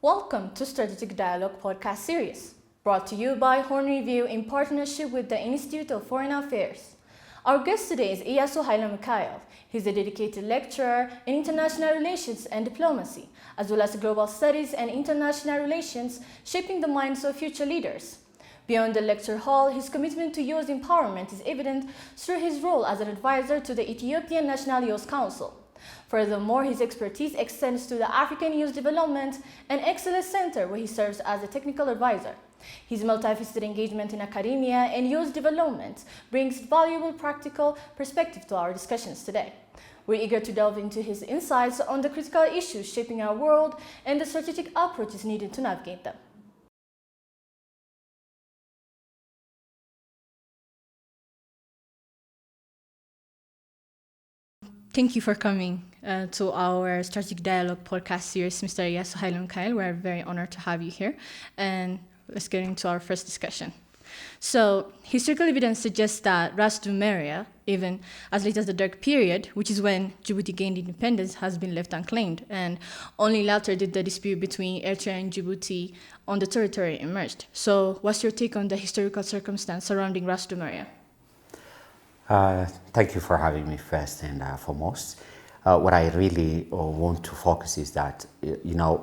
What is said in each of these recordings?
Welcome to Strategic Dialogue podcast series, brought to you by Horn Review in partnership with the Institute of Foreign Affairs. Our guest today is Se02Ep02. He's a dedicated lecturer in international relations and diplomacy, as well as global studies and international relations, shaping the minds of future leaders. Beyond the lecture hall, his commitment to youth empowerment is evident through his role as an advisor to the Ethiopian National Youth Council. Furthermore, his expertise extends to the African Youth Development and Excellence Center, where he serves as a technical advisor. His multifaceted engagement in academia and youth development brings valuable practical perspective to our discussions today. We're eager to delve into his insights on the critical issues shaping our world and the strategic approaches needed to navigate them. Thank you for coming to our Strategic Dialogue podcast series, Mr. Se02Ep02. We're very honored to have you here. And let's get into our first discussion. So, historical evidence suggests that Ras Doumeria, even as late as the Dark Period, which is when Djibouti gained independence, has been left unclaimed. And only later did the dispute between Eritrea and Djibouti on the territory emerged. So, what's your take on the historical circumstance surrounding Ras Doumeria? Thank you for having me first and foremost. What I really want to focus is that,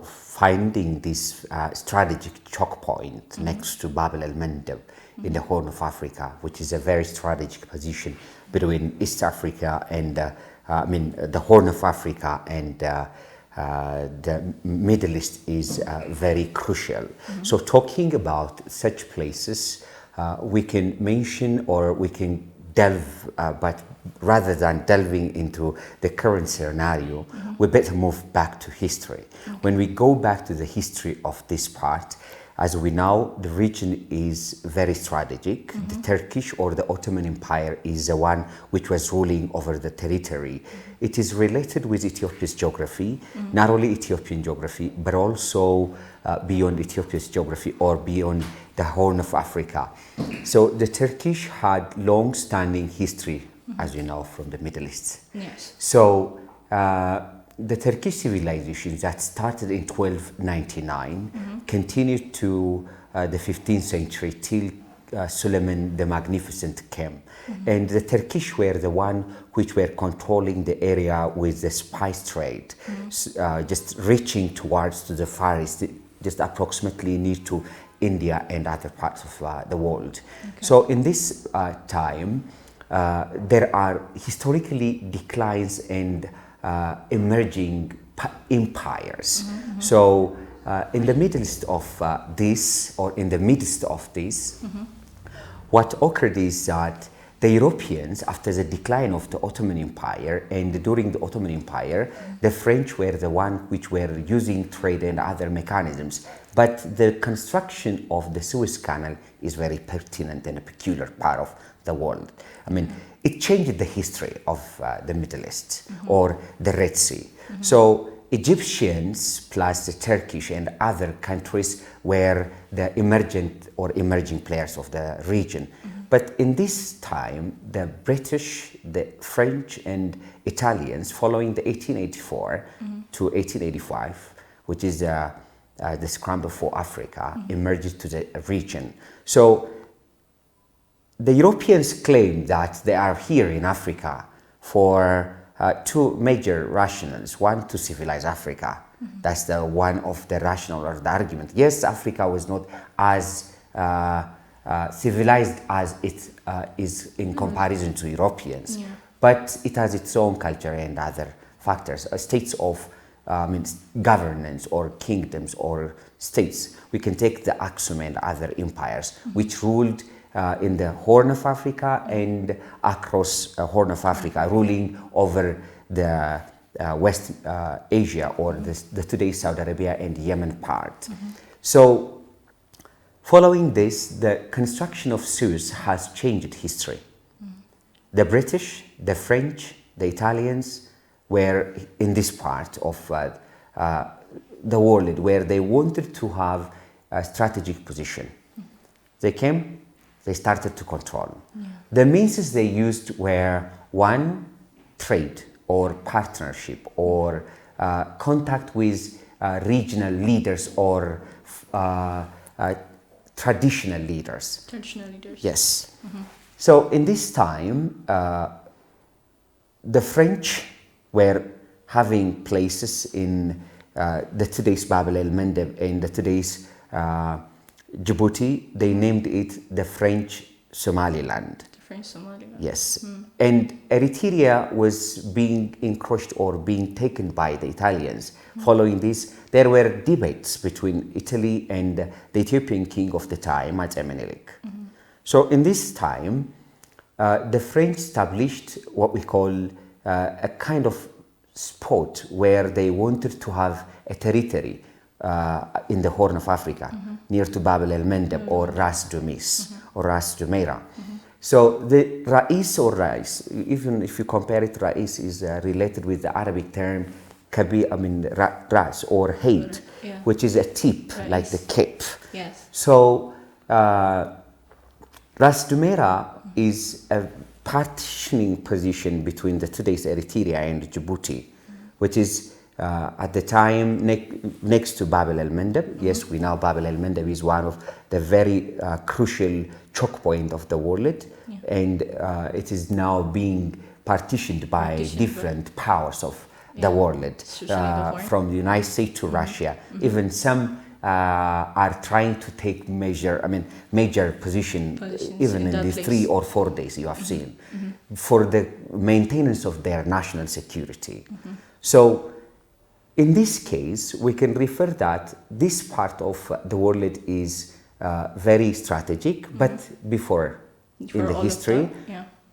finding this strategic choke point next to Bab el-Mandeb in the Horn of Africa, which is a very strategic position between East Africa and, the Horn of Africa and the Middle East is very crucial. So talking about such places, we can mention or we can delve, but rather than delving into the current scenario, we better move back to history. When we go back to the history of this part, as we know, the region is very strategic. The Turkish or the Ottoman Empire is the one which was ruling over the territory. It is related with Ethiopia's geography, not only Ethiopian geography, but also beyond Ethiopia's geography or beyond the Horn of Africa. So the Turkish had long-standing history, as you know, from the Middle East. Yes. So the Turkish civilization that started in 1299 continued to the 15th century till Suleiman the Magnificent came. And the Turkish were the one which were controlling the area with the spice trade, just reaching towards to the Far East, just approximately near to India and other parts of the world. Okay. So in this time, there are historically declines and emerging empires. So in the midst of this, or in the midst of this, what occurred is that the Europeans, after the decline of the Ottoman Empire, and during the Ottoman Empire, the French were the one which were using trade and other mechanisms. But the construction of the Suez Canal is very pertinent and a peculiar part of the world. I mean, it changed the history of the Middle East or the Red Sea. So Egyptians plus the Turkish and other countries were the emerging players of the region. But in this time, the British, the French and Italians, following the 1884 to 1885, which is the scramble for Africa, emerged to the region. So the Europeans claim that they are here in Africa for two major rationales. One, to civilize Africa. That's the one of the rationale or the argument. Yes, Africa was not as civilized as it is in comparison to Europeans, but it has its own culture and other factors. States of governance or kingdoms or states. We can take the Aksum and other empires which ruled in the Horn of Africa and across Horn of Africa, ruling over the West Asia or the today Saudi Arabia and Yemen part. So following this, the construction of Suez has changed history. The British, the French, the Italians were in this part of the world where they wanted to have a strategic position. They came, they started to control. The means they used were one, trade or partnership or contact with regional leaders or traditional leaders. Traditional leaders. Yes. So in this time, the French were having places in the today's Bab el-Mandeb and the today's Djibouti. They named it the French Somaliland. The French Somaliland. Yes. And Eritrea was being encroached or being taken by the Italians. Following this, there were debates between Italy and the Ethiopian king of the time, Menelik. So in this time, the French established what we call a kind of spot where they wanted to have a territory in the Horn of Africa, near to Bab el-Mandeb or Ras Dumis or Ras Doumeria. So the Rais or Rais, even if you compare it, Rais is related with the Arabic term Ras or Haid, which is a tip, like the cape. Yes. So Ras Doumeria is a partitioning position between the today's Eritrea and Djibouti, which is at the time next to Bab el-Mandeb. Yes, we know Bab el-Mandeb is one of the very crucial choke point of the world, and it is now being partitioned by different powers of the world, from the United States to Russia. Even some are trying to take major positions even in these 3 or 4 days you have seen, for the maintenance of their national security. So in this case, we can refer that this part of the world is very strategic, but before in the history,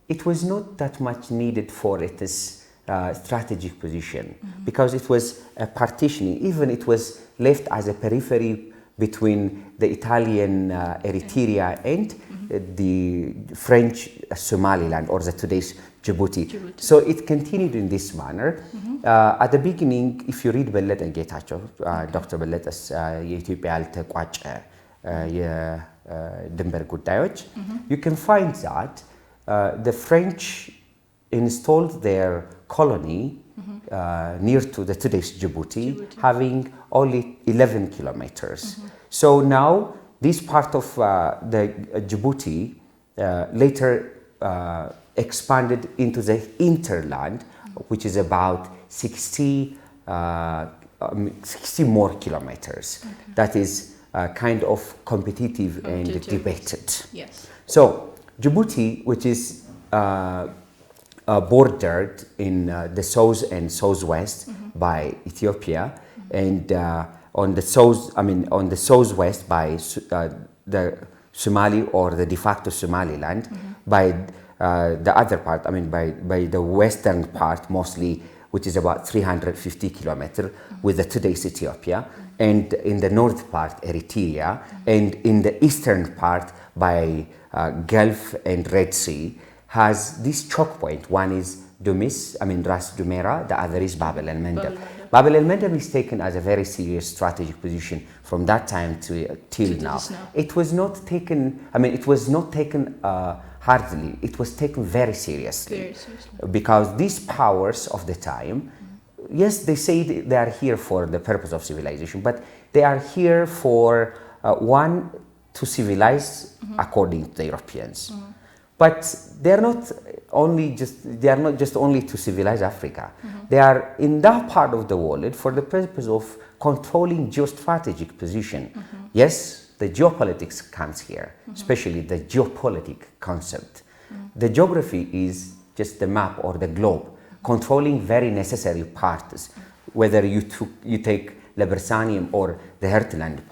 it was not that much needed for its strategic position, because it was a partitioning. Even it was left as a periphery between the Italian Eritrea and the French Somaliland, or the today's Djibouti. So it continued in this manner. At the beginning, if you read በለጠ ጌታቸው, Dr. በለጠስ የኢትዮጵያ ያልተቋጨ የድንበር ጉዳዮች, you can find that the French installed their colony near to the today's Djibouti, having only 11 kilometers. So now this part of the Djibouti later expanded into the hinterland, which is about 60 more kilometers. That is kind of competitive and debated. Yes. So Djibouti, which is bordered in the south and southwest by Ethiopia, and on the southwest by the Somali or the de facto Somaliland, by the other part, by the western part mostly, which is about 350 kilometers with the today's Ethiopia, and in the north part Eritrea, and in the eastern part by Gulf and Red Sea, has this choke point. One is Ras Doumeria, the other is Bab el-Mandeb. Bab el-Mandeb is taken as a very serious strategic position from that time till now. It was not taken, it was not taken hardly, it was taken very seriously. Because these powers of the time, yes, they say they are here for the purpose of civilization, but they are here for one, to civilize according to the Europeans. But they are not just only to civilize Africa. They are in that part of the world for the purpose of controlling geostrategic position. Yes, the geopolitics comes here, especially the geopolitic concept. The geography is just the map or the globe, controlling very necessary parts. Whether you take Libersanium or the Hertland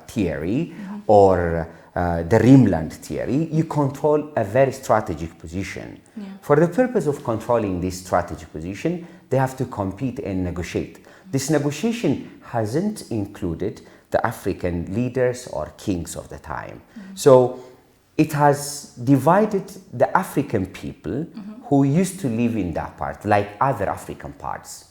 theory, or the Rimland theory, you control a very strategic position. For the purpose of controlling this strategic position, they have to compete and negotiate. This negotiation hasn't included the African leaders or kings of the time. So it has divided the African people who used to live in that part, like other African parts.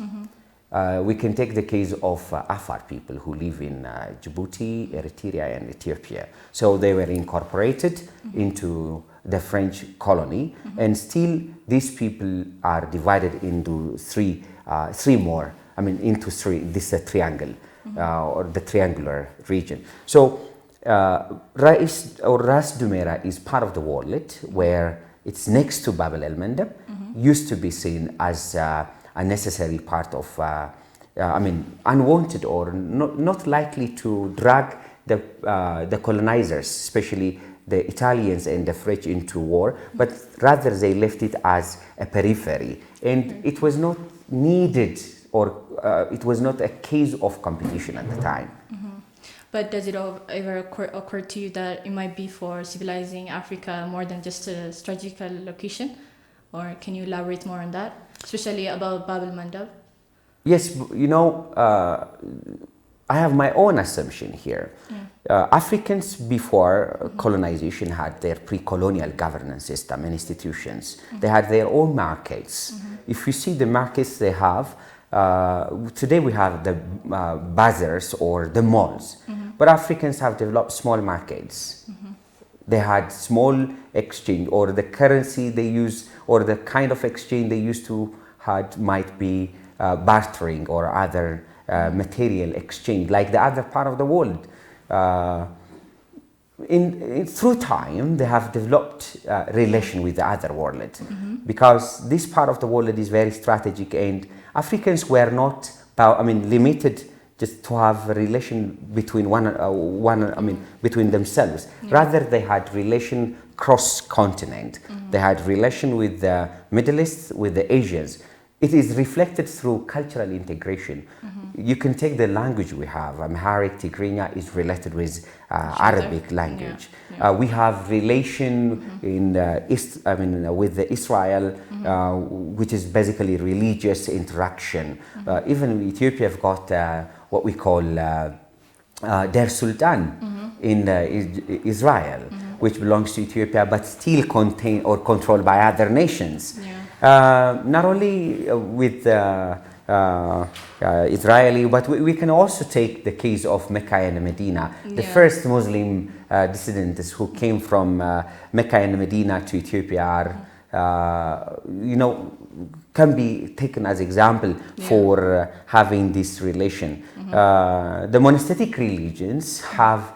We can take the case of Afar people who live in Djibouti, Eritrea, and Ethiopia. So they were incorporated into the French colony, and still these people are divided into three more. Into three. This is a triangle. or the triangular region. So Ras Doumeria is part of the wallet where it's next to Bab el-Mandeb, used to be seen as a necessary part of, unwanted or not likely to drag the colonizers, especially the Italians and the French, into war, but rather they left it as a periphery. And it was not needed, or it was not a case of competition at the time. But does it ever occur to you that it might be for civilizing Africa more than just a strategical location? Or can you elaborate more on that, especially about Bab el-Mandeb? Yes, I have my own assumption here. Africans before colonization had their pre-colonial governance system and institutions. They had their own markets. If you see the markets they have, today we have the bazaars or the malls, but Africans have developed small markets. They had small exchange, or the currency they use, or the kind of exchange they used to had might be bartering or other material exchange, like the other part of the world. Through time, they have developed relation with the other world, because this part of the world is very strategic, and Africans were not, limited just to have a relation between between themselves. Rather, they had relation cross-continent. They had relation with the Middle East, with the Asians. It is reflected through cultural integration. You can take the language we have. Amharic, Tigrinya is related with Arabic language. We have relation in with the Israel, which is basically religious interaction. Even Ethiopia have got what we call Der Sultan in Israel, which belongs to Ethiopia, but still contained or controlled by other nations. Not only with Israeli, but we can also take the case of Mecca and Medina. The first Muslim dissidents who came from Mecca and Medina to Ethiopia are, can be taken as example for having this relation. The monastic religions have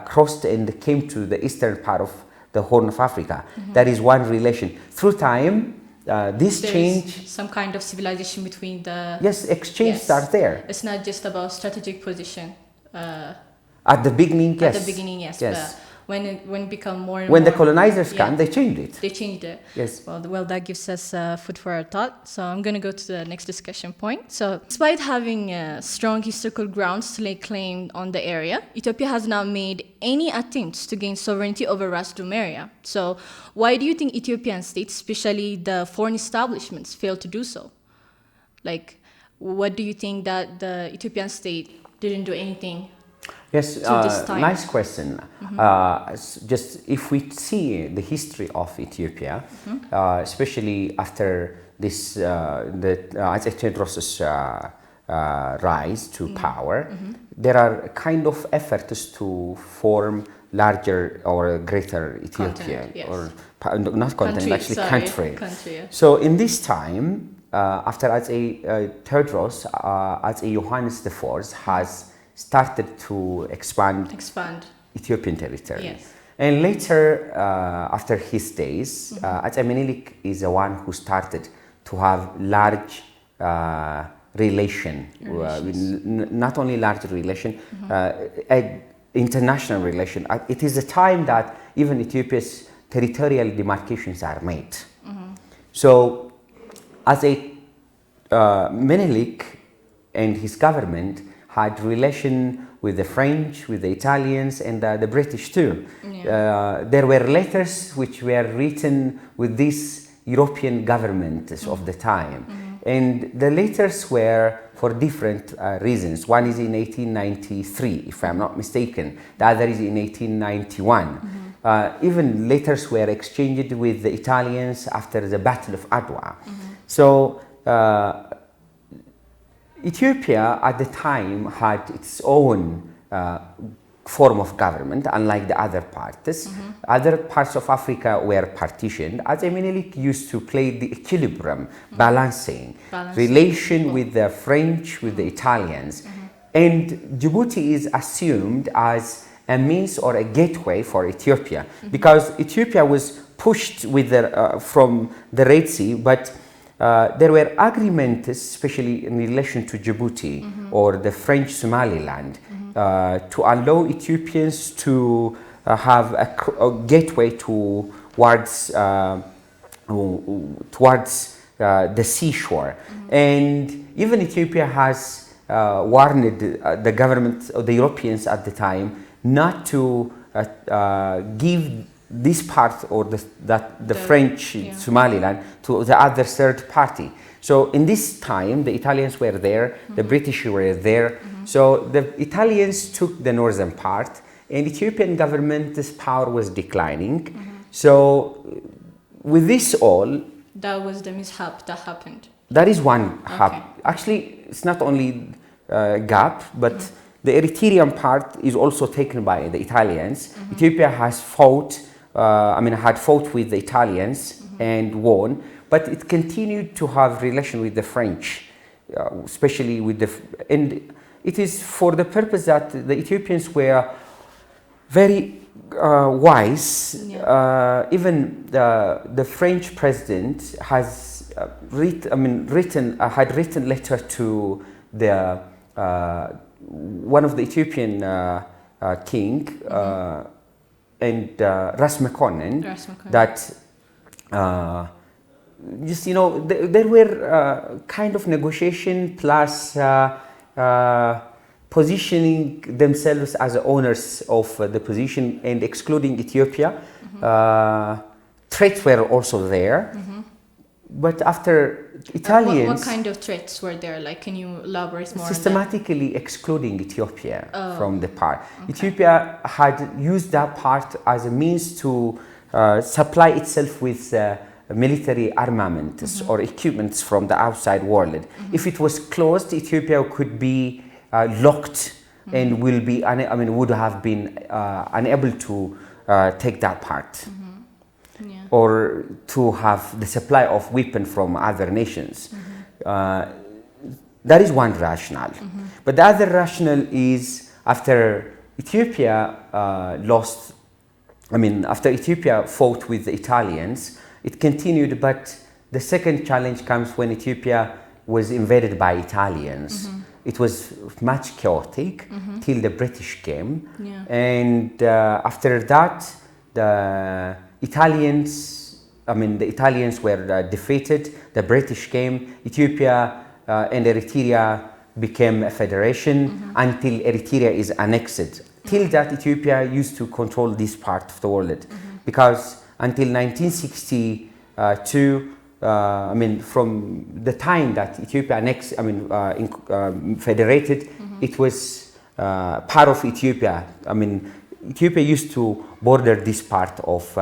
crossed and came to the eastern part of the Horn of Africa. That is one relation. Through time, this change, some kind of civilization between the exchange starts there. It's not just about strategic position. At the beginning, yes. At the beginning, yes. But when it become more and when more, the colonizers come, they changed it. They changed it. Yes. Well, that gives us food for our thought. So I'm going to go to the next discussion point. So despite having strong historical grounds to lay claim on the area, Ethiopia has not made any attempts to gain sovereignty over Ras Doumeria. So why do you think Ethiopian states, especially the foreign establishments, failed to do so? Like, what do you think that the Ethiopian state didn't do anything? Yes, nice question. Just if we see the history of Ethiopia, especially after this, Ace Tewodros's rise to power, there are kind of efforts to form larger or greater Ethiopia, or not continent, actually country. So in this time, after Ace Tewodros, Ace Johannes IV has started to expand Ethiopian territory. Yes. And later, after his days, Ace Menelik is the one who started to have large not only large relation, international relation. It is a time that even Ethiopia's territorial demarcations are made. So, Ace Menelik and his government had relation with the French, with the Italians, and the British too. There were letters which were written with these European governments of the time. And the letters were for different reasons. One is in 1893, if I'm not mistaken. The other is in 1891. Even letters were exchanged with the Italians after the Battle of Adwa. So, Ethiopia at the time had its own form of government, unlike the other parts. Other parts of Africa were partitioned. Ace Menelik used to play the equilibrium, balancing relation with the French, with the Italians. and Djibouti is assumed as a means or a gateway for Ethiopia, because Ethiopia was pushed with from the Red Sea, but there were agreements, especially in relation to Djibouti or the French Somaliland, to allow Ethiopians to have a gateway towards the seashore. And even Ethiopia has warned the government of the Europeans at the time not to give this part or the French Somaliland to the other third party. So in this time, the Italians were there, the British were there. So the Italians took the northern part, and Ethiopian government's power was declining. So with this all, that was the mishap that happened. That is one hap. Actually, it's not only gap, but the Eritrean part is also taken by the Italians. Ethiopia has fought, had fought with the Italians and won, but it continued to have relation with the French, especially with and it is for the purpose that the Ethiopians were very wise. Even the French president has had written letter to the one of the Ethiopian king and Ras Mekonnen, that there were kind of negotiation plus positioning themselves as owners of the position and excluding Ethiopia. Threats were also there. But after Italians... What kind of threats were there? Like, can you elaborate more systematically on that? Excluding Ethiopia from the part. Ethiopia had used that part as a means to supply itself with military armaments or equipments from the outside world. If it was closed, Ethiopia could be locked and would have been unable to take that part. Or to have the supply of weapons from other nations. That is one rationale. But the other rationale is after Ethiopia after Ethiopia fought with the Italians, it continued, but the second challenge comes when Ethiopia was invaded by Italians. It was much chaotic till the British came. And after that, the Italians were defeated, the British came, Ethiopia and Eritrea became a federation until Eritrea is annexed. Till that, Ethiopia used to control this part of the world, because until 1962, from the time that Ethiopia federated, it was part of Ethiopia. Ethiopia used to border this part of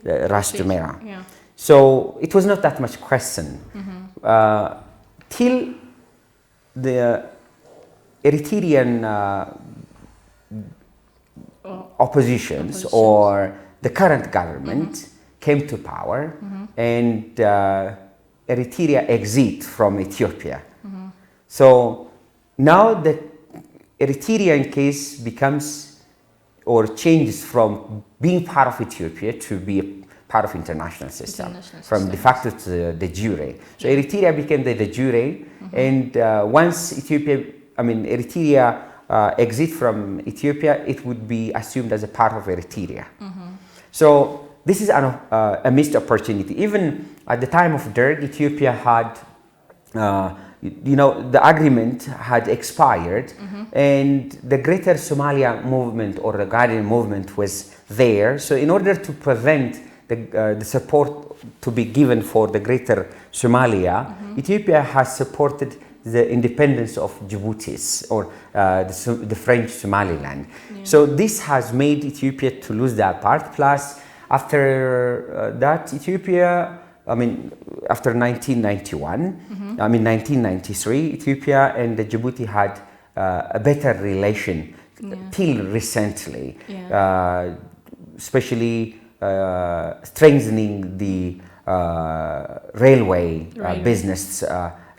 Ras Doumeria. So it was not that much question. Till the Eritrean oppositions or the current government came to power and Eritrea exit from Ethiopia. So now the Eritrean case becomes or changes from being part of Ethiopia to be a part of international system, from de facto to de jure. So Eritrea became the de jure, and once Eritrea exit from Ethiopia, it would be assumed as a part of Eritrea. So this is a missed opportunity. Even at the time of Derg, Ethiopia had the agreement had expired, and the Greater Somalia movement or the Guardian movement was there. So in order to prevent the support to be given for the Greater Somalia, Ethiopia has supported the independence of Djibouti or the French Somaliland. So this has made Ethiopia to lose that part. Plus, after that, Ethiopia, after 1993, Ethiopia and Djibouti had a better relation till recently, especially strengthening the railway business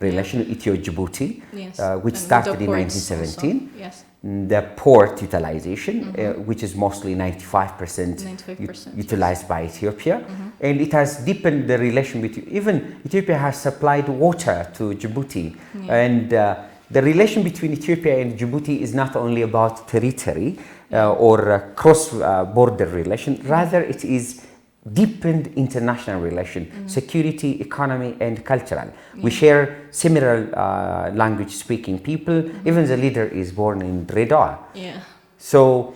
relation, Ethio-Djibouti, Yes. which And started the in ports 1917. also. Yes. The port utilization, which is mostly 95%, 95%, utilized by Ethiopia. And it has deepened the relation between, even Ethiopia has supplied water to Djibouti. And the relation between Ethiopia and Djibouti is not only about territory or cross-border relation, rather it is deepened international relation, security, economy, and cultural. We share similar language-speaking people. Even the leader is born in Redar. Yeah. So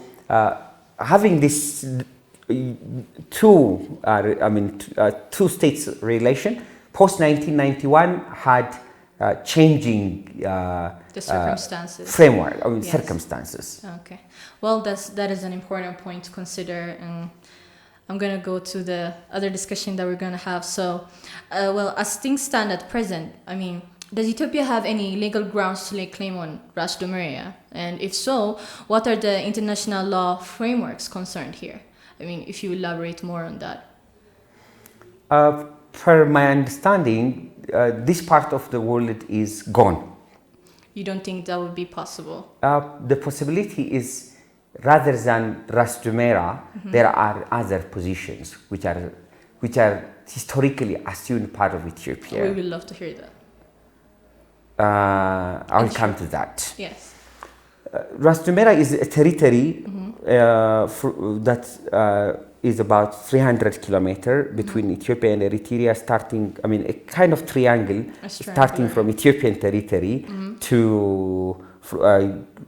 having this two states relation post 1991 had changing The circumstances. framework. Yes. Circumstances. Okay. Well, that is an important point to consider, and I'm going to go to the other discussion that we're going to have. So, well, as things stand at present, I mean, does Ethiopia have any legal grounds to lay claim on Ras Doumeria? And if so, what are the international law frameworks concerned here? I mean, if you elaborate more on that. Per my understanding, this part of the world is gone. You don't think that would be possible? The possibility is, rather than Ras Doumeria, there are other positions which are historically assumed part of Ethiopia. We would love to hear that. I'll come to that. Yes. Ras Doumeria is a territory that is about 300 kilometers between Ethiopia and Eritrea, a kind of triangle, starting from Ethiopian territory to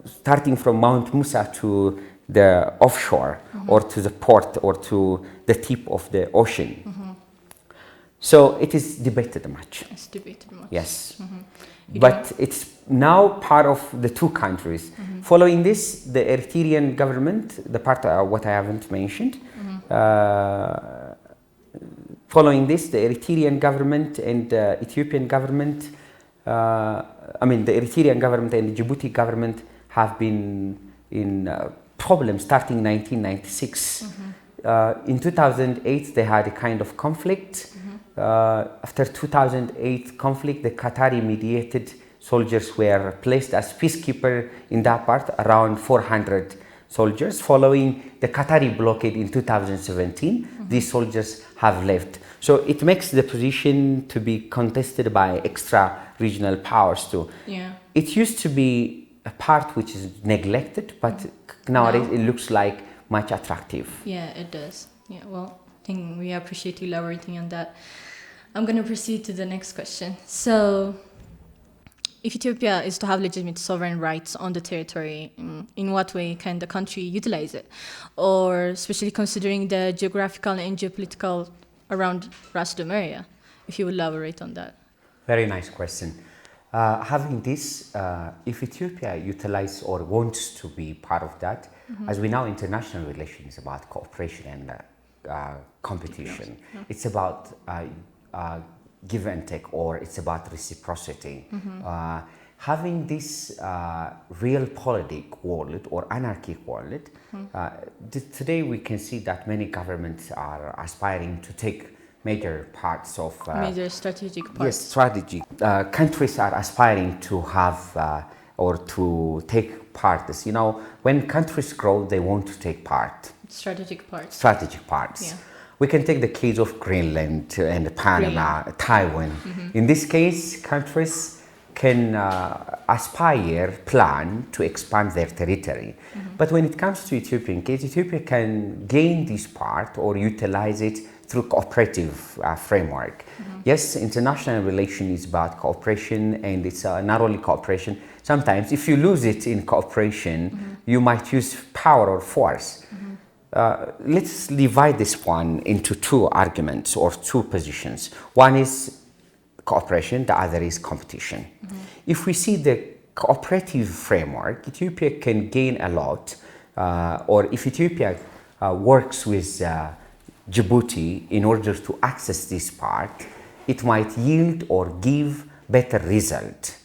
starting from Mount Musa to the offshore or to the port or to the tip of the ocean. So it is debated much. It's debated much. Yes. But it's now part of the two countries. Following this, the Eritrean government, the part what I haven't mentioned, following this, the Eritrean government and the Ethiopian government, the Eritrean government and the Djibouti government have been in problems starting 1996. In 2008, they had a kind of conflict. After 2008 conflict, the Qatari mediated soldiers were placed as peacekeeper in that part, around 400 soldiers. Following the Qatari blockade in 2017, these soldiers have left. So it makes the position to be contested by extra regional powers too. Yeah. It used to be a part which is neglected, but nowadays it looks like much attractive. Yeah, it does. Yeah, well, I think we appreciate you elaborating on that. I'm going to proceed to the next question. So, if Ethiopia is to have legitimate sovereign rights on the territory, in what way can the country utilize it? Or especially considering the geographical and geopolitical around Ras Doumeria, if you elaborate on that. Very nice question. Having this, if Ethiopia utilizes or wants to be part of that, as we know, international relations is about cooperation and competition. It's about give and take, or it's about reciprocity. Having this realpolitik world or anarchic world, today we can see that many governments are aspiring to take major parts of major strategic parts. Yes, strategy. Countries are aspiring to have or to take parts. You know, when countries grow, they want to take part. Strategic parts. Strategic parts. Yeah. We can take the case of Greenland and Panama, Taiwan. In this case, countries can plan to expand their territory. But when it comes to Ethiopian case, Ethiopia can gain this part or utilize it through cooperative framework. Yes, international relation is about cooperation, and it's not only cooperation. Sometimes if you lose it in cooperation, you might use power or force. Let's divide this one into two arguments or two positions. One is cooperation, the other is competition. If we see the cooperative framework, Ethiopia can gain a lot, or if Ethiopia works with Djibouti in order to access this part, it might yield or give better result.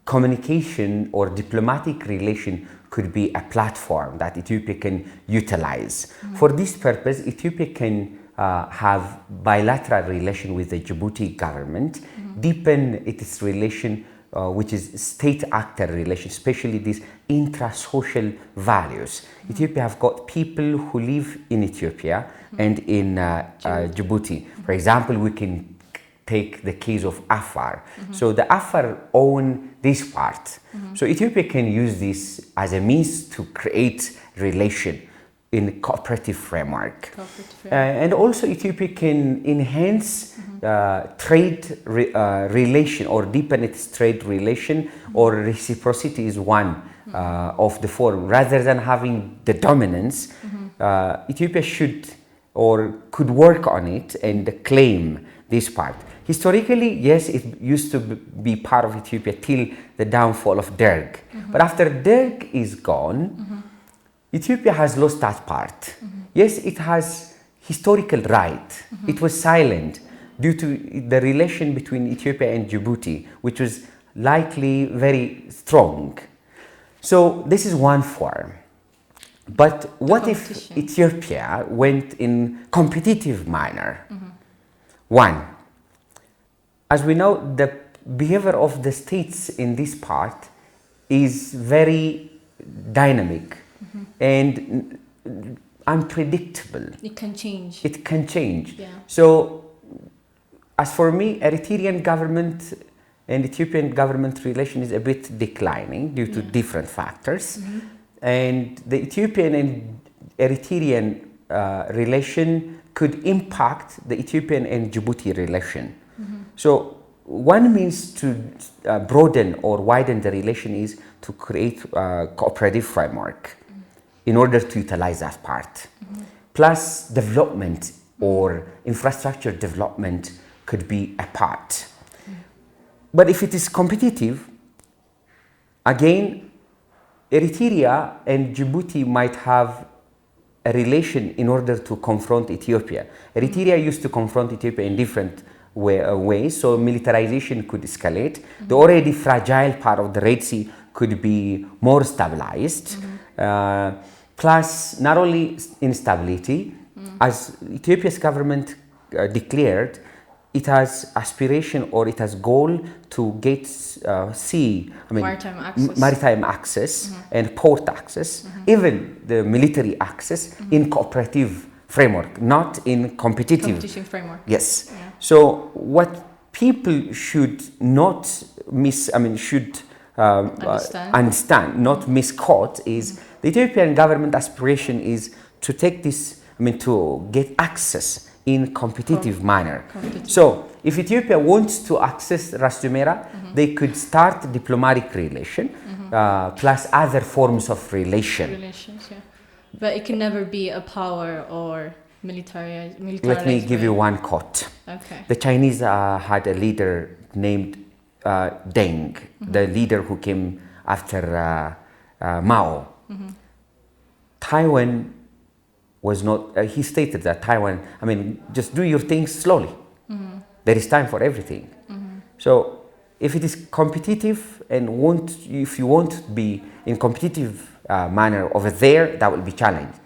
Communication or diplomatic relation could be a platform that Ethiopia can utilize. For this purpose, Ethiopia can have bilateral relation with the Djibouti government, deepen its relation, which is state-actor relation, especially these intra-social values. Ethiopia have got people who live in Ethiopia and in Djibouti. For example, we can take the case of Afar. So the Afar own this part. So Ethiopia can use this as a means to create relation in cooperative framework. And also Ethiopia can enhance trade relation or deepen its trade relation, or reciprocity is one of the form. Rather than having the dominance, Ethiopia should or could work on it and claim this part. Historically, yes, it used to be part of Ethiopia till the downfall of Derg. But after Derg is gone, Ethiopia has lost that part. Yes, it has historical right. It was silent due to the relation between Ethiopia and Djibouti, which was likely very strong. So this is one form. But what if Ethiopia went in competitive manner? One, as we know, the behavior of the states in this part is very dynamic and unpredictable. It can change. It can change. Yeah. So, as for me, Eritrean government and Ethiopian government relation is a bit declining due to different factors. And the Ethiopian and Eritrean relation could impact the Ethiopian and Djibouti relation. So one means to broaden or widen the relation is to create a cooperative framework in order to utilize that part. Plus development or infrastructure development could be a part. But if it is competitive, again, Eritrea and Djibouti might have a relation in order to confront Ethiopia. Eritrea used to confront Ethiopia in different ways, so militarization could escalate. The already fragile part of the Red Sea could be more stabilized. Plus, not only instability, as Ethiopia's government declared, it has aspiration or it has goal to get maritime access and port access, even the military access in cooperative framework, not in competitive framework. Yes. Yeah. So what people should not understand, not misquote, is the Ethiopian government aspiration is to take this, to get access in competitive manner. So if Ethiopia wants to access Ras Doumeria, they could start diplomatic relation plus other forms of relations, yeah. But it can never be a power or militarized. Let me give you one quote. Okay. The Chinese had a leader named Deng, the leader who came after Mao. Taiwan was not, he stated that Taiwan, just do your things slowly. There is time for everything. So if it is competitive and if you want to be in competitive manner over there, that will be challenged.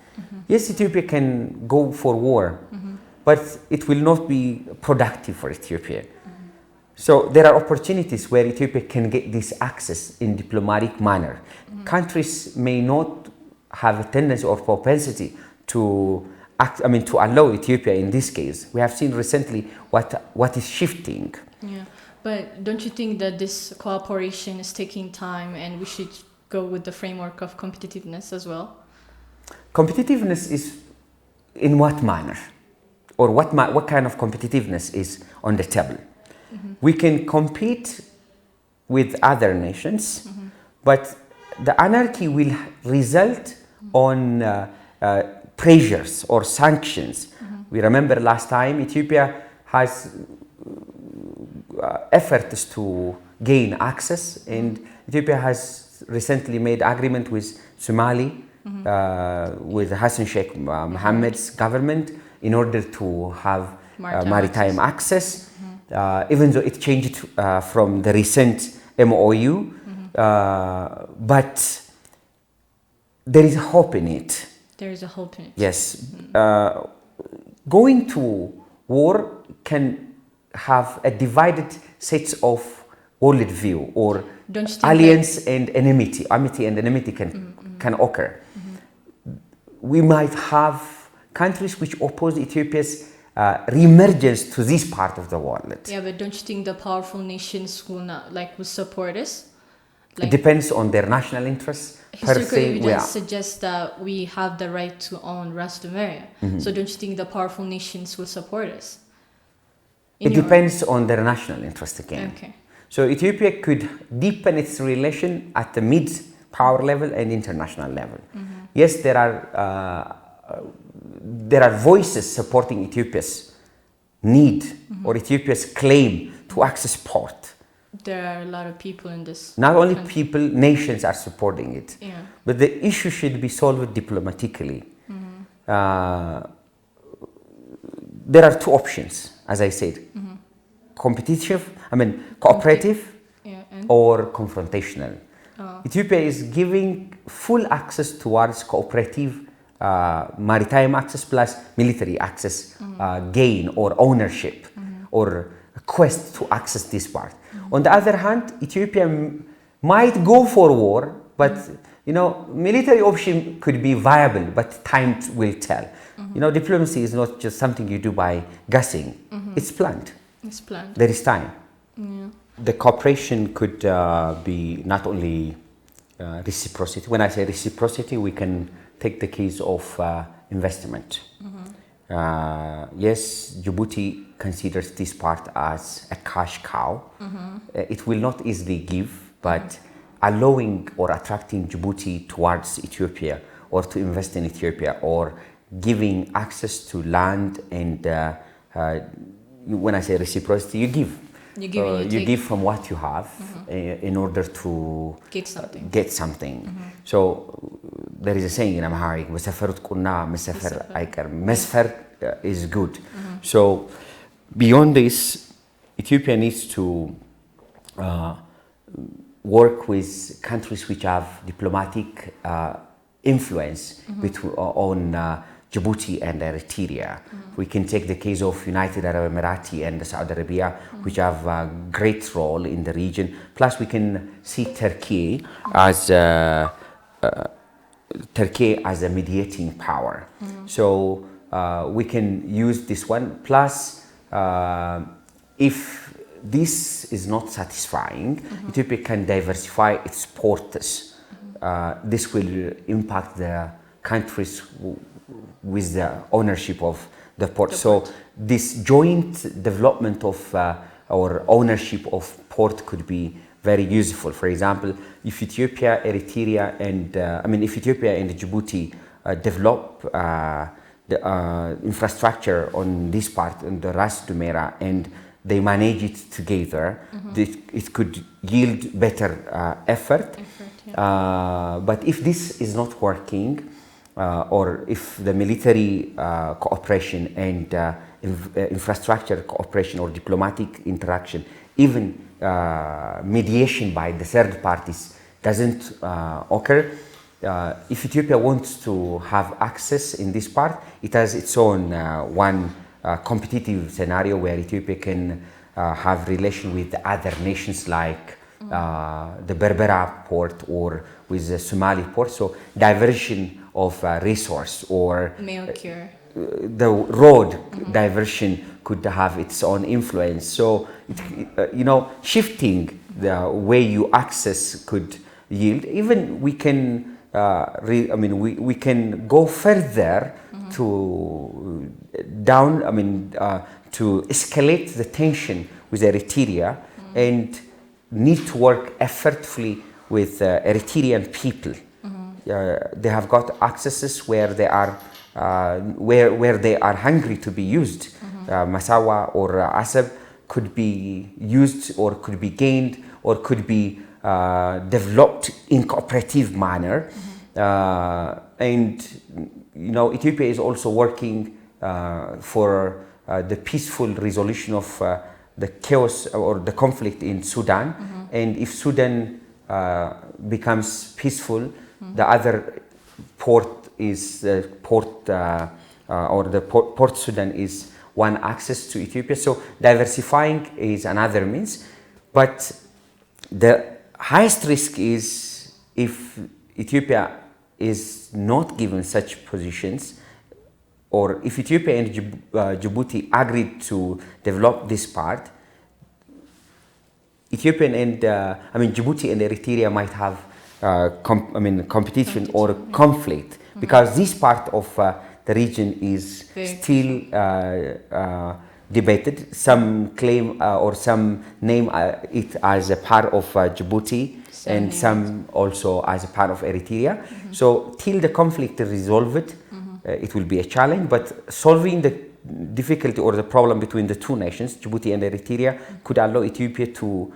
Yes, Ethiopia can go for war, but it will not be productive for Ethiopia. So there are opportunities where Ethiopia can get this access in diplomatic manner. Countries may not have a tendency or propensity to to allow Ethiopia in this case. We have seen recently what is shifting. Yeah, but don't you think that this cooperation is taking time and we should go with the framework of competitiveness as well? Competitiveness is in what manner? Or what kind of competitiveness is on the table? We can compete with other nations, but the anarchy will result on pressures or sanctions. We remember last time Ethiopia has efforts to gain access, and Ethiopia has recently made agreement with Somali, with Hassan Sheikh Mohammed's government in order to have maritime access. Even though it changed from the recent MOU, but there is hope in it. There is a hope in it. Yes. Going to war can have a divided set of world view, or Don't you think alliance and enmity. Amity and enmity can occur. We might have countries which oppose Ethiopia's re-emergence to this part of the world. Yeah, but don't you think the powerful nations will support us? It depends on their national interests. Historically, evidence suggests that we have the right to own Ras Doumeria. So don't you think the powerful nations will support us? It depends on their national interest again. Okay. So Ethiopia could deepen its relation at the mid-power level and international level. Yes, there are voices supporting Ethiopia's need or Ethiopia's claim to access port. There are a lot of people in this. Not only people, nations are supporting it. Yeah. But the issue should be solved diplomatically. There are two options, as I said. Cooperative or confrontational. Ethiopia is giving full access towards cooperative maritime access plus military access gain or ownership or quest to access this part. On the other hand, Ethiopia might go for war, but military option could be viable, but time will tell. Diplomacy is not just something you do by guessing. It's planned. It's planned. There is time. Yeah. The cooperation could be not only reciprocity. When I say reciprocity, we can take the case of investment. Yes, Djibouti considers this part as a cash cow. It will not easily give, but allowing or attracting Djibouti towards Ethiopia or to invest in Ethiopia or giving access to land and when I say reciprocity, you give. You give from what you have in order to get something. So there is a saying in Amharic, mesfer is good. So beyond this, Ethiopia needs to work with countries which have diplomatic influence on Djibouti and Eritrea. We can take the case of United Arab Emirates and Saudi Arabia, which have a great role in the region. Plus, we can see Turkey as a mediating power. So we can use this one. Plus, if this is not satisfying, Ethiopia can diversify its ports. This will impact the countries with the ownership of the port. So this joint development of or ownership of port could be very useful. For example, if Ethiopia, Eritrea, and if Ethiopia and Djibouti develop the infrastructure on this part, on the Ras Doumeria, and they manage it together, it could yield better effort. But if this is not working, or if the military cooperation and infrastructure cooperation or diplomatic interaction, even mediation by the third parties doesn't occur, if Ethiopia wants to have access in this part, it has its own one competitive scenario where Ethiopia can have relation with other nations like the Berbera port or with the Somali port. So diversion of resource or the road diversion could have its own influence. So shifting the way you access could yield. Even we can we can go further to to escalate the tension with Eritrea and need to work effortfully with Eritrean people. They have got accesses where they are where they are hungry to be used. Masawa or Asab could be used or could be gained or could be developed in cooperative manner. And Ethiopia is also working for the peaceful resolution of the chaos or the conflict in Sudan. And if Sudan becomes peaceful, the other port is Port Sudan is want access to Ethiopia. So diversifying is another means, but the highest risk is if Ethiopia is not given such positions, or if Ethiopia and Djibouti agreed to develop this part, Ethiopian and Djibouti and Eritrea might have competition or conflict, because this part of the region is still debated. Some claim or some name it as a part of Djibouti, and some also as a part of Eritrea. So till the conflict is resolved, it will be a challenge, but solving the difficulty or the problem between the two nations, Djibouti and Eritrea, could allow Ethiopia to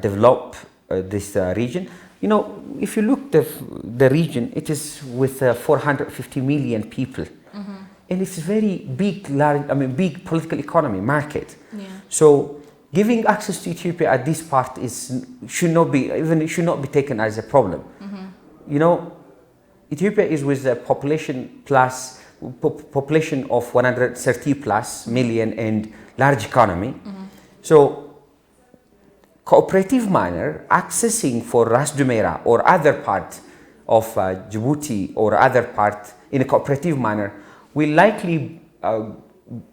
develop this region. You know, if you look the region, it is with 450 million people, and it's very big, big political economy market. Yeah. So giving access to Ethiopia at this part should not be taken as a problem. You know, Ethiopia is with a population of 130 plus million and large economy. So cooperative manner accessing for Ras Doumeria or other part of Djibouti or other part in a cooperative manner will likely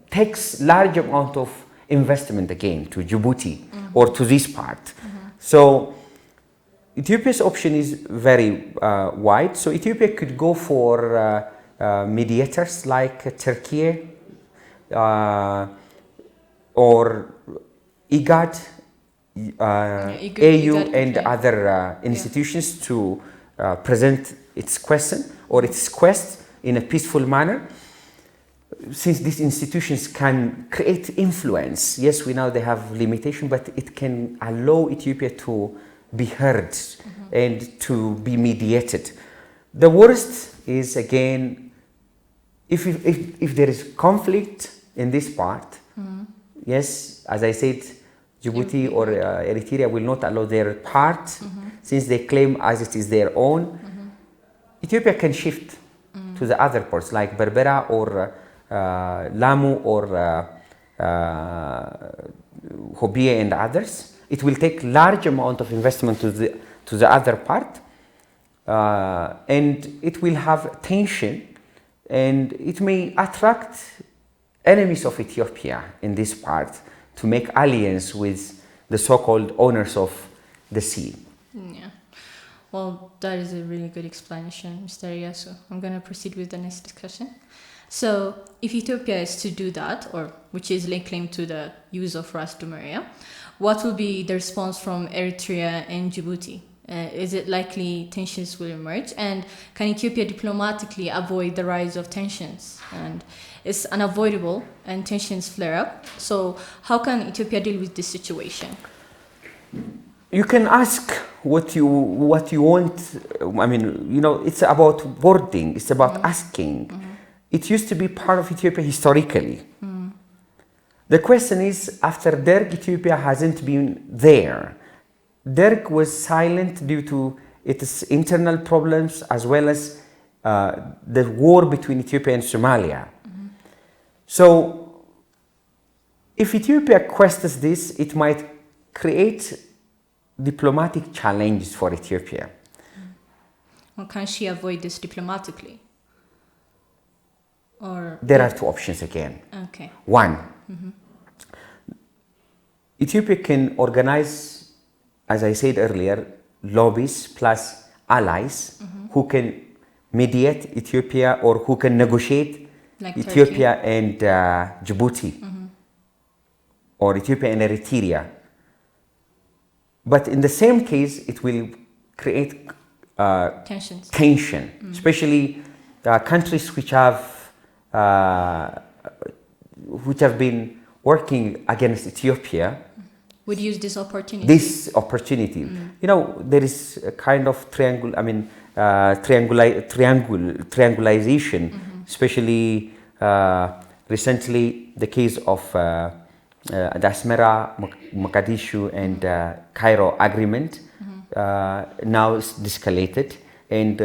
takes large amount of investment again to Djibouti or to this part. So Ethiopia's option is very wide. So Ethiopia could go for mediators like Turkey or IGAD, AU and other institutions to present its question or its quest in a peaceful manner. Since these institutions can create influence, yes, we know they have limitation, but it can allow Ethiopia to be heard and to be mediated. The worst is, again, if there is conflict in this part, yes, as I said, Djibouti or Eritrea will not allow their part, since they claim as it is their own. Ethiopia can shift to the other ports like Berbera or Lamu or Hobie and others. It will take large amount of investment to the other part, and it will have tension, and it may attract enemies of Ethiopia in this part to make alliance with the so-called owners of the sea. Yeah. Well, that is a really good explanation, Mr. Iyasu. I'm going to proceed with the next discussion. So, if Ethiopia is to do that, or which is linked to the use of Ras Doumeria, what will be the response from Eritrea and Djibouti? Is it likely tensions will emerge? And can Ethiopia diplomatically avoid the rise of tensions? And it's unavoidable and tensions flare up. So how can Ethiopia deal with this situation? You can ask what you want. I mean, you know, it's about wording. It's about asking. It used to be part of Ethiopia historically. The question is, after Derg, Ethiopia hasn't been there. Derg was silent due to its internal problems as well as the war between Ethiopia and Somalia. So, if Ethiopia questions this, it might create diplomatic challenges for Ethiopia. Well, can she avoid this diplomatically? Or there are two options again. Okay. One, Ethiopia can organize, as I said earlier, lobbies plus allies who can mediate Ethiopia or who can negotiate like Ethiopia Turkey and Djibouti or Ethiopia and Eritrea. But in the same case, it will create tension, especially countries which have been working against Ethiopia would use this opportunity. You know, there is a kind of triangulation, especially recently the case of the Asmara, Mogadishu and Cairo agreement now is de-escalated, and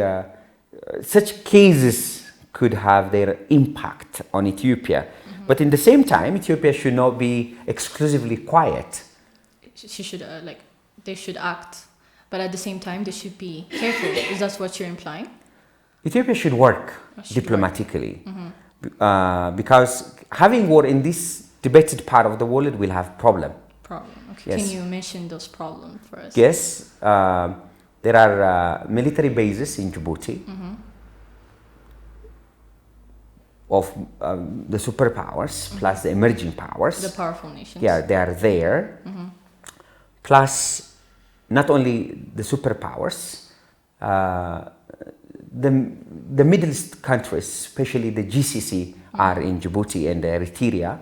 such cases could have their impact on Ethiopia. But in the same time, Ethiopia should not be exclusively quiet. She should they should act, but at the same time they should be careful. Is that what you're implying? Ethiopia should work diplomatically, because having war in this debated part of the world will have problem. Okay. Yes. Can you mention those problems for us? Yes, there are military bases in Djibouti of the superpowers plus the emerging powers. The powerful nations. Yeah, they are there. Plus, not only the superpowers, the Middle East countries, especially the GCC, are in Djibouti and Eritrea.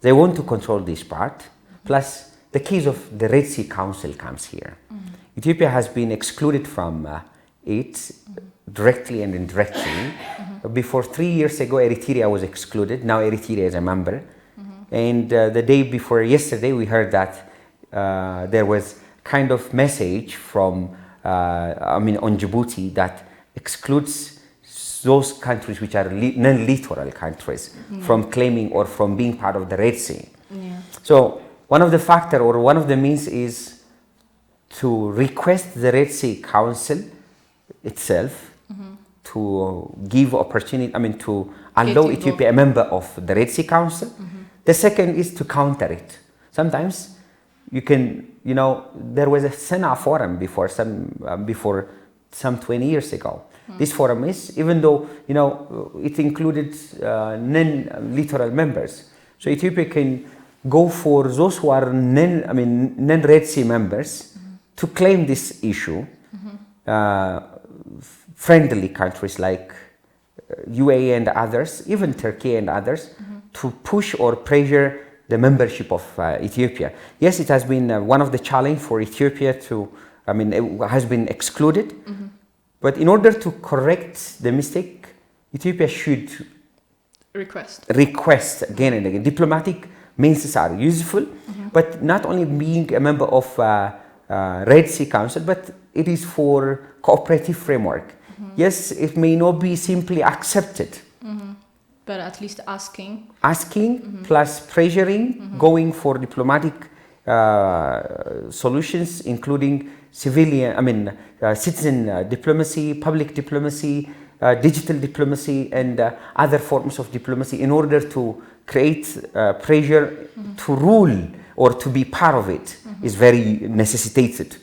They want to control this part. Plus, the case of the Red Sea Council comes here. Ethiopia has been excluded from it directly and indirectly. Before 3 years ago, Eritrea was excluded. Now Eritrea is a member. And the day before yesterday, we heard that there was kind of message from, on Djibouti that excludes those countries which are non-littoral countries from claiming or from being part of the Red Sea. So one of the factor or one of the means is to request the Red Sea Council itself to give opportunity, to allow Ethiopia a member of the Red Sea Council. The second is to counter it. Sometimes you can, there was a Sena forum before some 20 years ago. This forum is, even though, it included non-littoral members. So Ethiopia can go for those who are non-Red Sea members to claim this issue. Friendly countries like UAE and others, even Turkey and others, to push or pressure the membership of Ethiopia. Yes, it has been one of the challenge for Ethiopia it has been excluded. But in order to correct the mistake, Ethiopia should request again and again. Diplomatic means are useful, but not only being a member of Red Sea Council, but it is for cooperative framework. Yes, it may not be simply accepted. But at least asking. Plus pressuring, going for diplomatic solutions, including citizen diplomacy, public diplomacy, digital diplomacy, and other forms of diplomacy in order to create pressure to rule or to be part of it is very necessitated.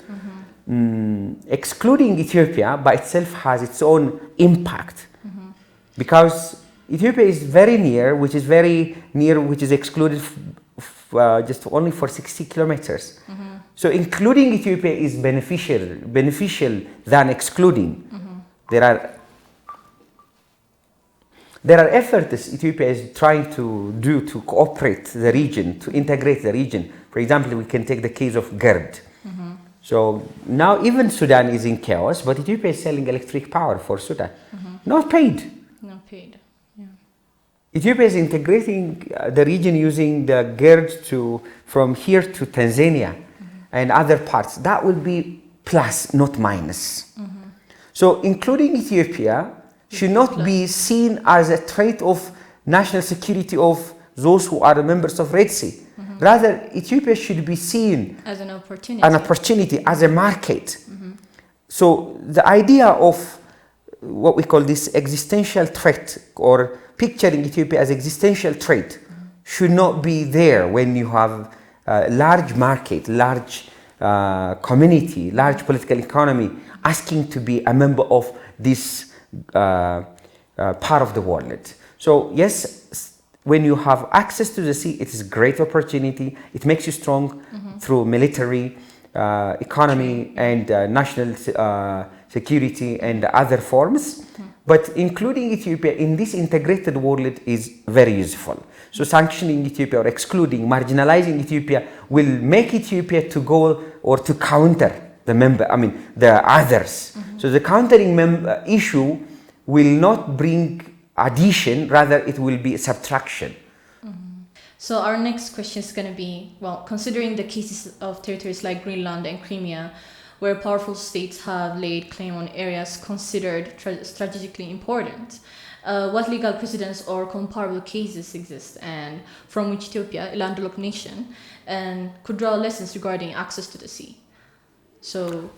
Excluding Ethiopia by itself has its own impact because Ethiopia is very near, which is excluded just only for 60 kilometers. So including Ethiopia is beneficial than excluding. There are efforts Ethiopia is trying to do to cooperate the region, to integrate the region. For example, we can take the case of GERD. So now even Sudan is in chaos, but Ethiopia is selling electric power for Sudan. Not paid. Ethiopia is integrating the region using the GERD from here to Tanzania and other parts. That will be plus, not minus. So including Ethiopia should not be seen as a threat of national security of those who are members of Red Sea. Rather, Ethiopia should be seen as an opportunity, as a market. So the idea of what we call this existential threat or picturing Ethiopia as existential threat should not be there when you have a large market, large community, large political economy asking to be a member of this part of the world. So yes, when you have access to the sea, it is a great opportunity. It makes you strong through military, economy, and national security and other forms. But including Ethiopia in this integrated world is very useful. So sanctioning Ethiopia or excluding, marginalizing Ethiopia will make Ethiopia to go or to counter the others. So the countering issue will not bring addition, rather it will be subtraction. So our next question is going to be, considering the cases of territories like Greenland and Crimea, where powerful states have laid claim on areas considered strategically important, what legal precedents or comparable cases exist, and from which Ethiopia, a landlocked nation, and could draw lessons regarding access to the sea. So,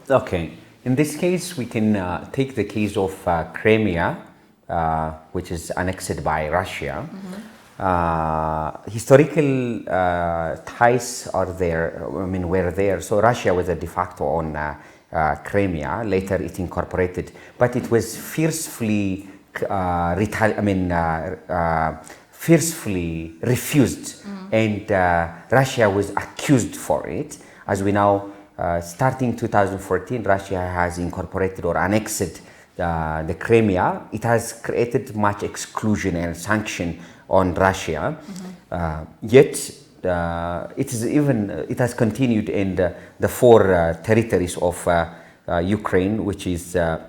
okay, in this case, we can take the case of Crimea, which is annexed by Russia. Historical ties are there, were there. So Russia was a de facto on Crimea. Later it incorporated, but it was fiercely, fiercely refused, and Russia was accused for it. As we know, starting 2014, Russia has incorporated or annexed the Crimea. It has created much exclusion and sanction on Russia. Yet it has continued in the four territories of Ukraine, which is the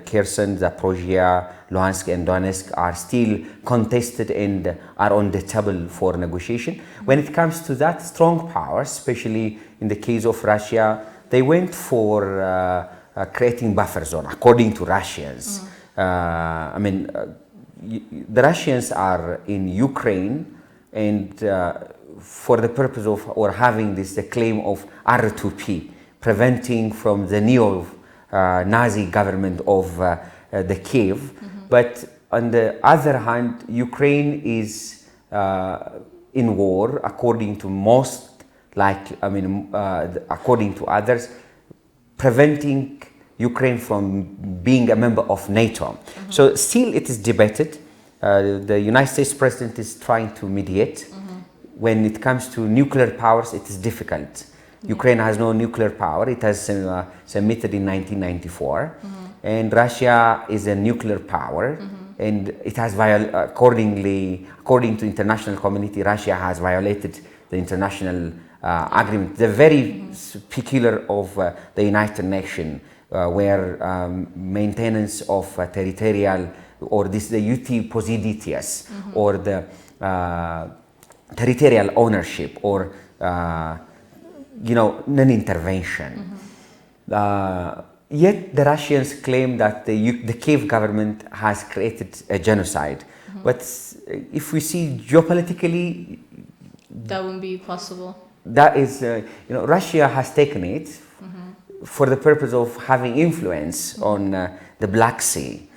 Kherson, Zaporizhia, Luhansk, and Donetsk, are still contested and are on the table for negotiation. When it comes to that, strong powers, especially in the case of Russia, they went for creating buffer zone, according to Russians. The Russians are in Ukraine, and for the purpose of or having the claim of R2P, preventing from the neo-Nazi government of the Kiev. But on the other hand, Ukraine is in war, according to most, according to others, preventing Ukraine from being a member of NATO. So still it is debated. The United States president is trying to mediate. When it comes to nuclear powers, it is difficult. Ukraine has no nuclear power. It has submitted in 1994. And Russia is a nuclear power. And it has, according to international community, Russia has violated the international agreement. The very peculiar of the United Nations, where maintenance of territorial or the uti possidetis or the territorial ownership or non-intervention. Yet the Russians claim that the Kiev government has created a genocide. But if we see geopolitically, that wouldn't be possible. That is, Russia has taken it for the purpose of having influence on the Black Sea.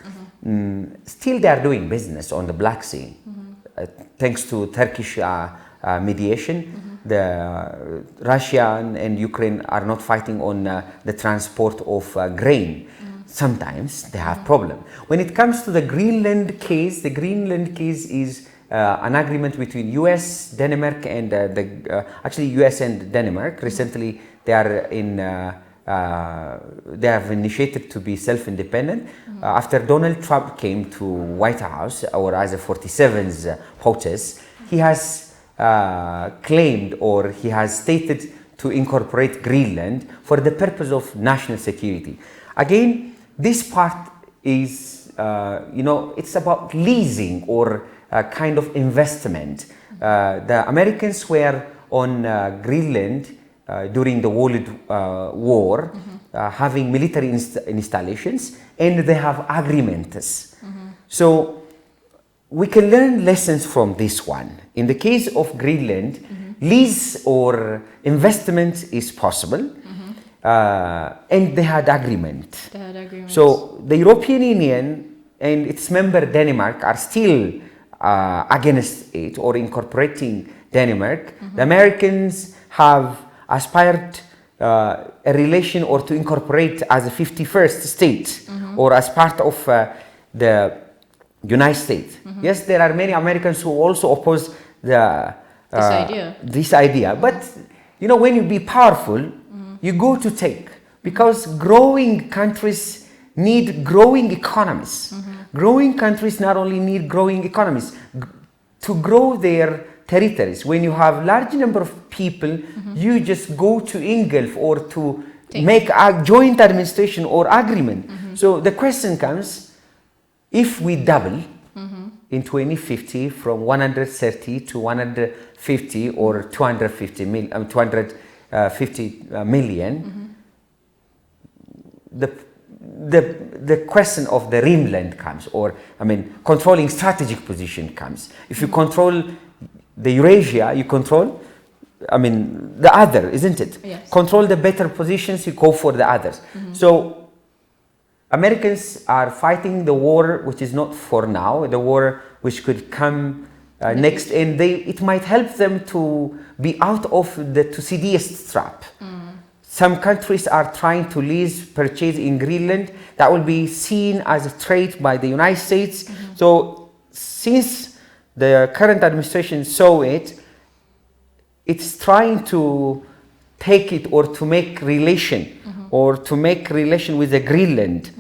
Still they are doing business on the Black Sea. Thanks to Turkish mediation, the Russia and Ukraine are not fighting on the transport of grain. Sometimes they have problem. When it comes to the Greenland case is an agreement between US, Denmark, and actually US and Denmark. Recently, they are they have initiated to be self-independent. After Donald Trump came to White House, or as a 47th POTUS, he has claimed or he has stated to incorporate Greenland for the purpose of national security. Again, this part is, it's about leasing or kind of investment. The Americans were on Greenland during the World War, having military installations, and they have agreements. So we can learn lessons from this one. In the case of Greenland, lease or investment is possible, and they had agreement. So the European Union and its member Denmark are still against it or incorporating Denmark. The Americans have aspired a relation or to incorporate as a 51st state or as part of the United States. Yes, there are many Americans who also oppose this idea. But when you be powerful, you go to take, because growing countries need growing economies. Growing countries not only need growing economies to grow their territories. When you have large number of people, you just go to engulf or to make a joint administration or agreement. So the question comes, if we double in 2050 from 130 to 150 or 250 million, the question of the rimland comes, or controlling strategic position comes. If you control the Eurasia, you control the other, isn't it? Yes. Control the better positions, you go for the others. So Americans are fighting the war which is not for now, the war which could come next, and it might help them to be out of the Thucydides trap. Some countries are trying to lease purchase in Greenland. That will be seen as a threat by the United States. So since the current administration saw it, it's trying to take it or to make relation or to make relation with the Greenland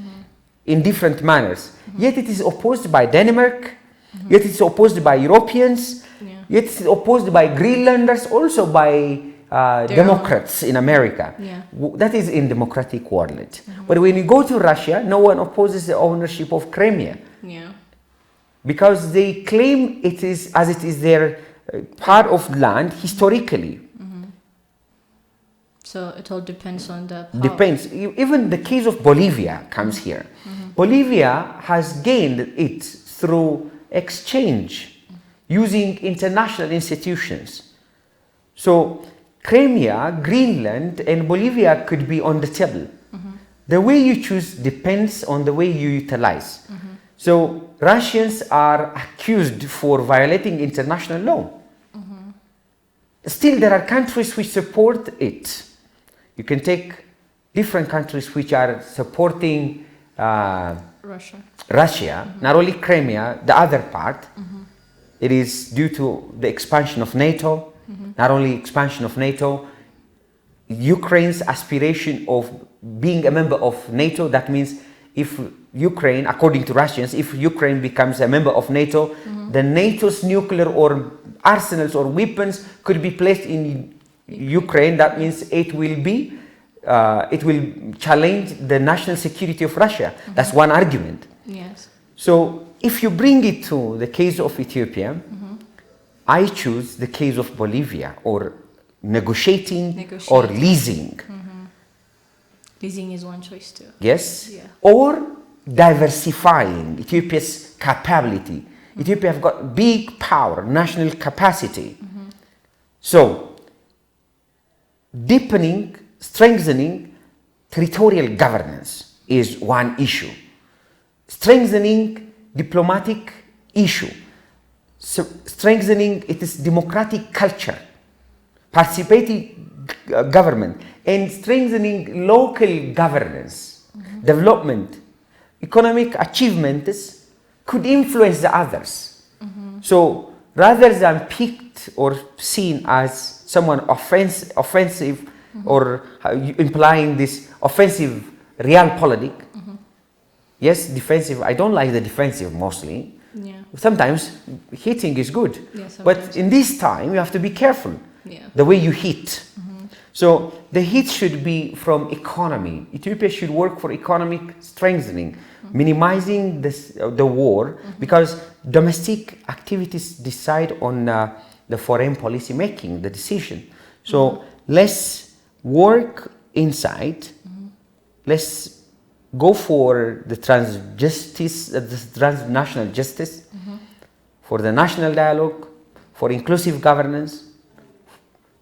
in different manners. Yet it is opposed by Denmark, yet it's opposed by Europeans, yet it's opposed by Greenlanders, also by Democrats in America. That is in democratic world. But when you go to Russia, no one opposes the ownership of Crimea. Because they claim it is their part of land historically. So it all depends on the power. Depends. Even the case of Bolivia comes here. Bolivia has gained it through exchange using international institutions. So Crimea, Greenland, and Bolivia could be on the table. The way you choose depends on the way you utilize. So Russians are accused for violating international law. Still, there are countries which support it. You can take different countries which are supporting Russia, not only Crimea, the other part. It is due to the expansion of NATO. Not only expansion of NATO, Ukraine's aspiration of being a member of NATO. That means if Ukraine, according to Russians, if Ukraine becomes a member of NATO, then NATO's nuclear or arsenals or weapons could be placed in Ukraine. That means it will challenge the national security of Russia. That's one argument. Yes. So if you bring it to the case of Ethiopia, I choose the case of Bolivia, or negotiating. Or leasing. Leasing is one choice too. Yes. Or diversifying Ethiopia's capability. Ethiopia have got big power, national capacity. So deepening, strengthening territorial governance is one issue. Strengthening diplomatic issue. Strengthening its democratic culture, participating government, and strengthening local governance, development, economic achievements could influence the others. So rather than picked or seen as someone offensive or implying this offensive realpolitik, yes, defensive, I don't like the defensive mostly. Sometimes hitting is good, but in this time you have to be careful the way you hit. So the hit should be from economy. Ethiopia should work for economic strengthening, minimizing the war, because domestic activities decide on the foreign policy making, the decision. So let's work inside, let's go for the transnational justice, for the national dialogue, for inclusive governance.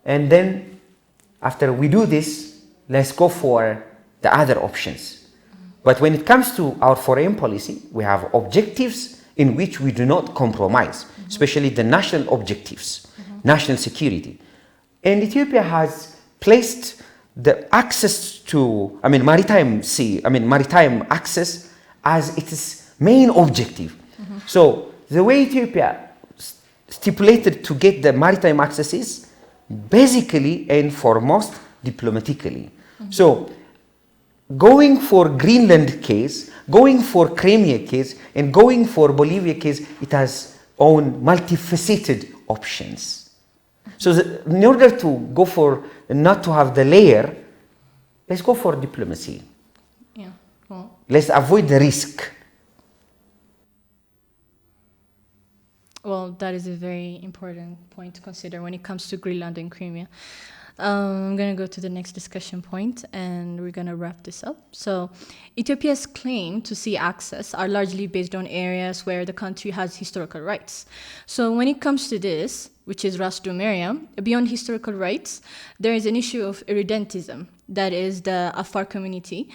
And then after we do this, let's go for the other options. But when it comes to our foreign policy, we have objectives in which we do not compromise, especially the national objectives, national security. And Ethiopia has placed the access to, maritime access as its main objective. So the way Ethiopia stipulated to get the maritime access is basically and foremost diplomatically. So going for Greenland case, going for Crimea case, and going for Bolivia case, it has own multifaceted options. So in order to go for not to have the layer, let's go for diplomacy. Let's avoid the risk. Well, that is a very important point to consider when it comes to Greenland and Crimea. I'm going to go to the next discussion point and we're going to wrap this up. So, Ethiopia's claim to sea access are largely based on areas where the country has historical rights. So, when it comes to this, which is Ras Doumeria, beyond historical rights, there is an issue of irredentism, that is the Afar community,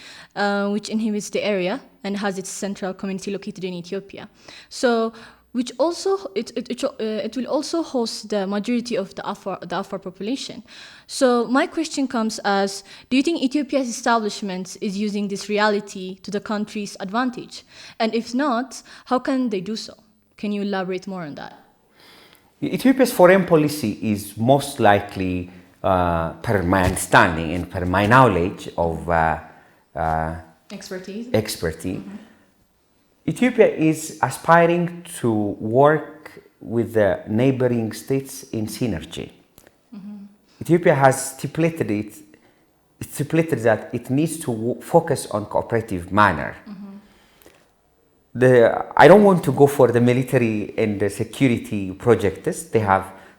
which inhabits the area and has its central community located in Ethiopia. So, which also it will also host the majority of the Afar population. So my question comes as: do you think Ethiopia's establishment is using this reality to the country's advantage? And if not, how can they do so? Can you elaborate more on that? Ethiopia's foreign policy is most likely, per my understanding and per my knowledge of expertise. Mm-hmm. Ethiopia is aspiring to work with the neighboring states in synergy. Mm-hmm. Ethiopia has stipulated that it needs to focus on cooperative manner. Mm-hmm. I don't want to go for the military and the security projects.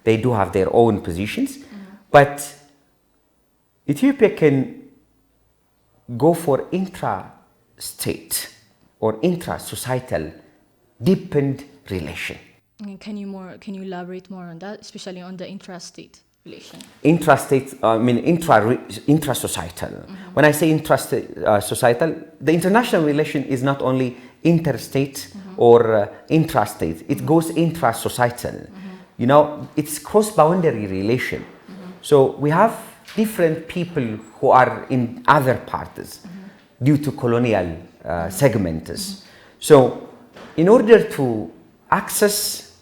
They do have their own positions, mm-hmm. but Ethiopia can go for intra-state or intra-societal deepened relation. Can you elaborate more on that, especially on the intra-state relation? Intra-state, intra-societal. Mm-hmm. When I say intra-societal, the international relation is not only interstate, mm-hmm. or intra-state. It goes intra-societal. Mm-hmm. It's cross-boundary relation. Mm-hmm. So we have different people who are in other parts, mm-hmm. due to colonial segments. Mm-hmm. So in order to access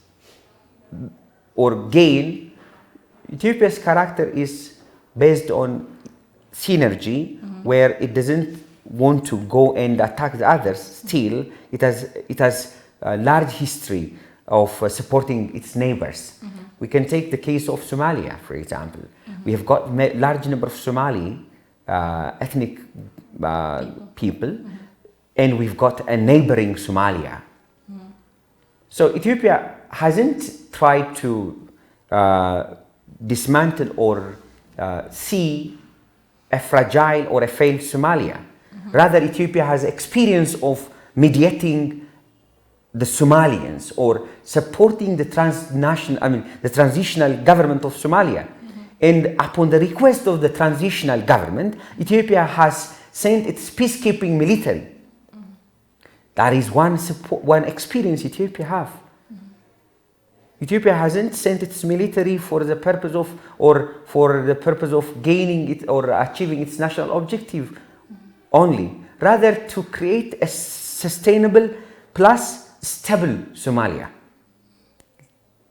or gain, Ethiopia's character is based on synergy, mm-hmm. where it doesn't want to go and attack the others. Still, it has a large history of supporting its neighbors. Mm-hmm. We can take the case of Somalia, for example. Mm-hmm. We have got a large number of Somali ethnic people. Mm-hmm. And we've got a neighboring Somalia. Mm-hmm. So Ethiopia hasn't tried to dismantle or see a fragile or a failed Somalia. Mm-hmm. Rather, Ethiopia has experience of mediating the Somalians or supporting the transitional government of Somalia. Mm-hmm. And upon the request of the transitional government, Ethiopia has sent its peacekeeping military. That is one experience Ethiopia have. Mm-hmm. Ethiopia hasn't sent its military for the purpose of gaining it or achieving its national objective, mm-hmm. only. Rather, to create a sustainable plus stable Somalia.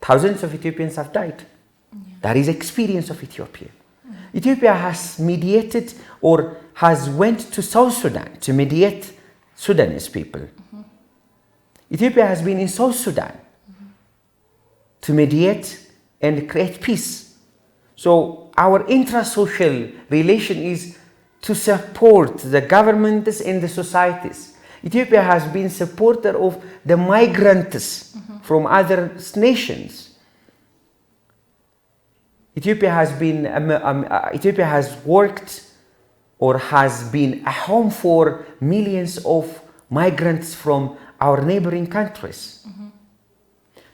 Thousands of Ethiopians have died. Yeah. That is experience of Ethiopia. Mm-hmm. Ethiopia has mediated or has went to South Sudan to mediate Sudanese people. Mm-hmm. Ethiopia has been in South Sudan, mm-hmm. to mediate and create peace. So our intra-social relation is to support the governments and the societies. Ethiopia has been supporter of the migrants, mm-hmm. from other nations. Ethiopia has worked or has been a home for millions of migrants from our neighboring countries. Mm-hmm.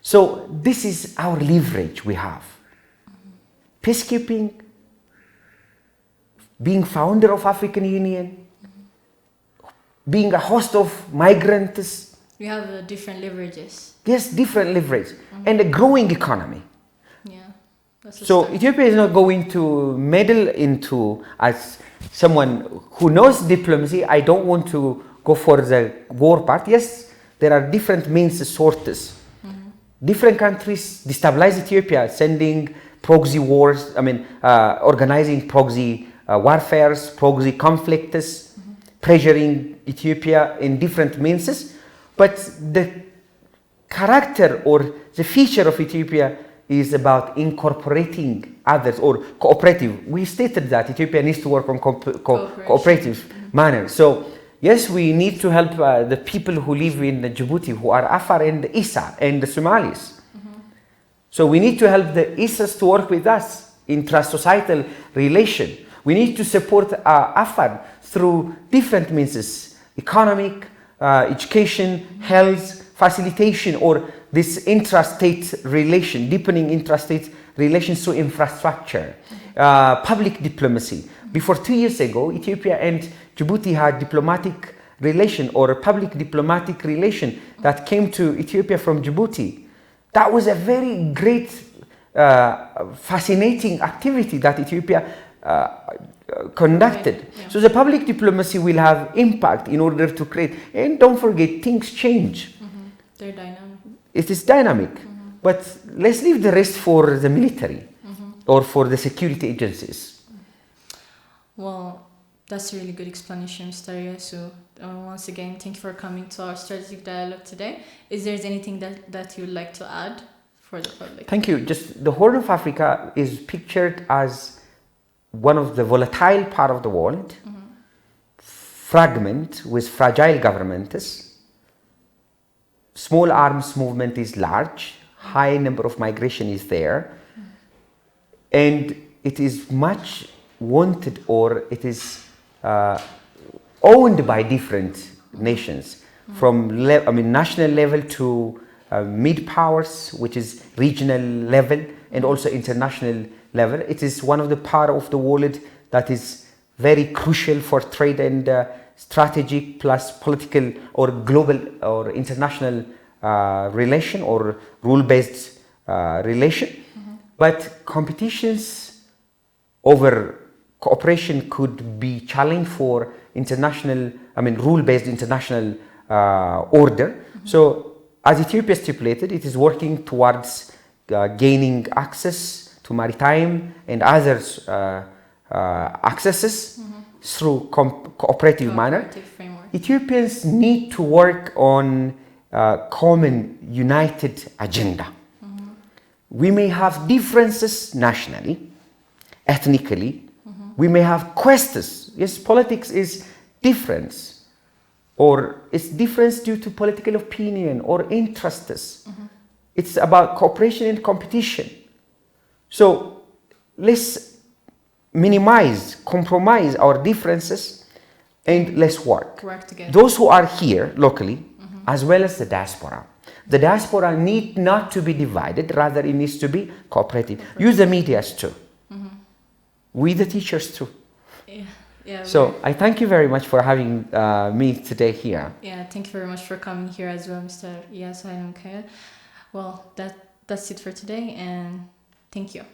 So this is our leverage we have. Mm-hmm. Peacekeeping, being founder of African Union, mm-hmm. being a host of migrants. We have different leverages. Yes, different leverage, mm-hmm. and a growing economy. So Ethiopia is not going to meddle into, as someone who knows diplomacy, I don't want to go for the war part. Yes, there are different means sources. Mm-hmm. Different countries destabilize Ethiopia, sending proxy wars, organizing proxy warfares, proxy conflicts, mm-hmm. pressuring Ethiopia in different means. But the character or the feature of Ethiopia is about incorporating others or cooperative. We stated that Ethiopia needs to work on cooperative mm-hmm. manner. So yes, we need to help the people who live in Djibouti, who are Afar and Isa and the Somalis. Mm-hmm. So we need to help the Isas to work with us intra-societal relation. We need to support Afar through different means, economic, education, health, facilitation, or this intra-state relation, deepening intra-state relations through infrastructure, public diplomacy. Before 2 years ago, Ethiopia and Djibouti had diplomatic relation or public diplomatic relation that came to Ethiopia from Djibouti. That was a very great, fascinating activity that Ethiopia conducted. Yeah. So the public diplomacy will have impact in order to create. And don't forget, things change. They're dynamic. It is dynamic. But let's leave the rest for the military or for the security agencies. Well, that's a really good explanation, Mr. Yasu. Once again, thank you for coming to our strategic dialogue today. Is there anything that you'd like to add for the public? Thank you. Just the Horn of Africa is pictured as one of the volatile part of the world, fragment with fragile governments, small arms movement is large, high number of migration is there, and it is much wanted, or it is owned by different nations, from national level to mid powers, which is regional level, and also international level. It is one of the part of the world that is very crucial for trade and strategic plus political or global or international relation or rule-based relation. But competitions over cooperation could be challenge for international, rule-based international order. So as Ethiopia stipulated, it is working towards gaining access to maritime and others accesses through cooperative manner. Framework. Ethiopians need to work on common united agenda. We may have differences nationally, ethnically. We may have questions. Yes, politics is difference, or it's difference due to political opinion or interests. It's about cooperation and competition. So let's minimize, compromise our differences, and let's work. Work together. Those who are here locally, as well as the diaspora. The diaspora need not to be divided, rather it needs to be cooperative. Use the medias too. We the teachers too. Yeah. So I thank you very much for having me today here. Yeah, thank you very much for coming here as well, Mr. Yasu. Well, that's it for today, and thank you.